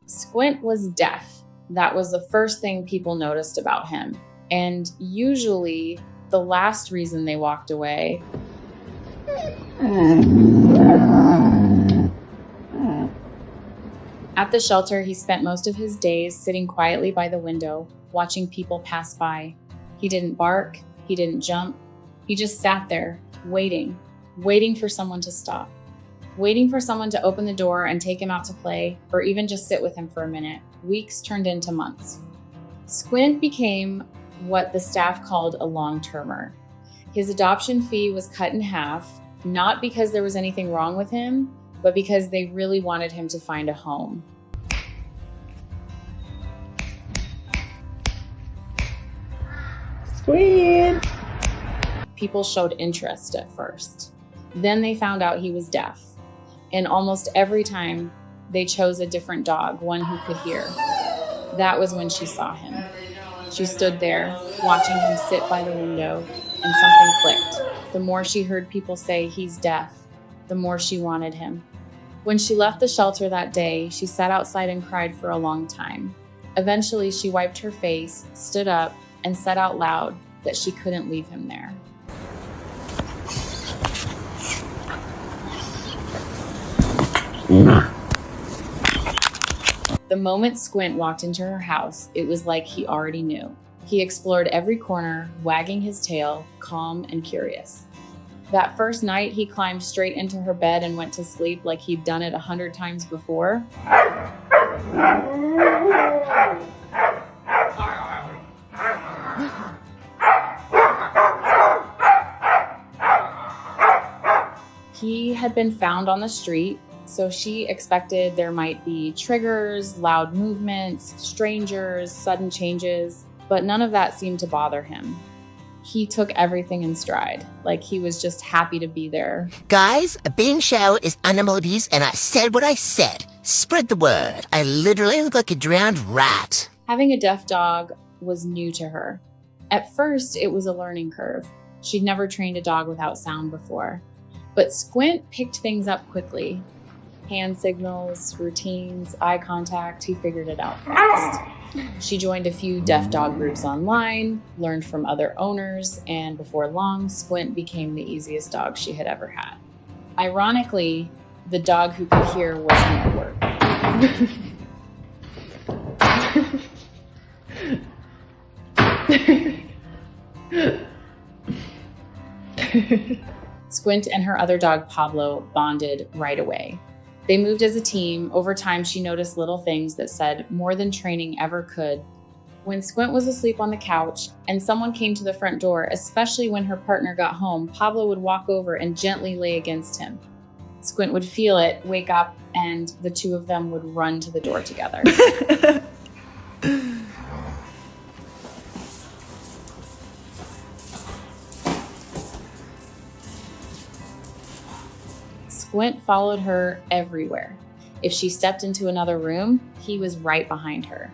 Squint was deaf. That was the first thing people noticed about him. And usually the last reason they walked away at the shelter, he spent most of his days sitting quietly by the window, watching people pass by. He didn't bark, he didn't jump. He just sat there, waiting for someone to stop, waiting for someone to open the door and take him out to play, or even just sit with him for a minute. Weeks turned into months. Squint became what the staff called a long-termer. His adoption fee was cut in half, not because there was anything wrong with him, but because they really wanted him to find a home. Squint! People showed interest at first. Then they found out he was deaf. And almost every time they chose a different dog, one who could hear. That was when she saw him. She stood there, watching him sit by the window, and something clicked. The more she heard people say he's deaf, the more she wanted him. When she left the shelter that day, she sat outside and cried for a long time. Eventually, she wiped her face, stood up, and said out loud that she couldn't leave him there. The moment Squint walked into her house, it was like he already knew. He explored every corner, wagging his tail, calm and curious. That first night, he climbed straight into her bed and went to sleep like he'd done it 100 times before. He had been found on the street, so she expected there might be triggers, loud movements, strangers, sudden changes, but none of that seemed to bother him. He took everything in stride, like he was just happy to be there. Guys, a bean shower is unadoptable, and I said what I said. Spread the word. I literally look like a drowned rat. Having a deaf dog was new to her. At first, it was a learning curve. She'd never trained a dog without sound before. But Squint picked things up quickly. Hand signals, routines, eye contact, he figured it out fast. She joined a few deaf dog groups online, learned from other owners, and before long, Squint became the easiest dog she had ever had. Ironically, the dog who could hear wasn't at work. Squint and her other dog, Pablo, bonded right away. They moved as a team. Over time, she noticed little things that said more than training ever could. When Squint was asleep on the couch and someone came to the front door, especially when her partner got home, Pablo would walk over and gently lay against him. Squint would feel it, wake up, and the two of them would run to the door together. Squint followed her everywhere. If she stepped into another room, he was right behind her.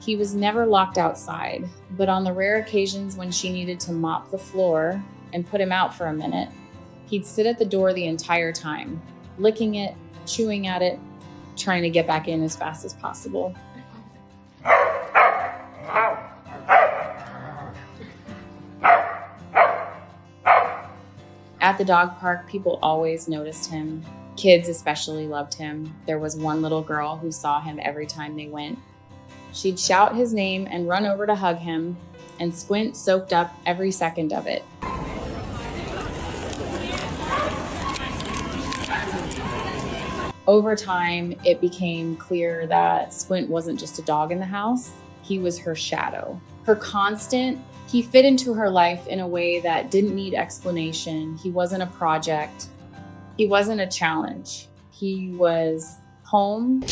He was never locked outside, but on the rare occasions when she needed to mop the floor and put him out for a minute, he'd sit at the door the entire time, licking it, chewing at it, trying to get back in as fast as possible. At the dog park, people always noticed him. Kids especially loved him. There was one little girl who saw him every time they went. She'd shout his name and run over to hug him, and Squint soaked up every second of it. Over time, it became clear that Squint wasn't just a dog in the house, he was her shadow. Her constant. He fit into her life in a way that didn't need explanation. He wasn't a project. He wasn't a challenge. He was home.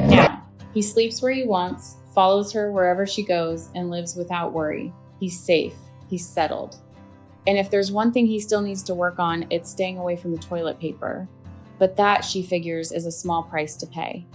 Now, he sleeps where he wants, follows her wherever she goes, and lives without worry. He's safe. He's settled. And if there's one thing he still needs to work on, it's staying away from the toilet paper. But that, she figures, is a small price to pay.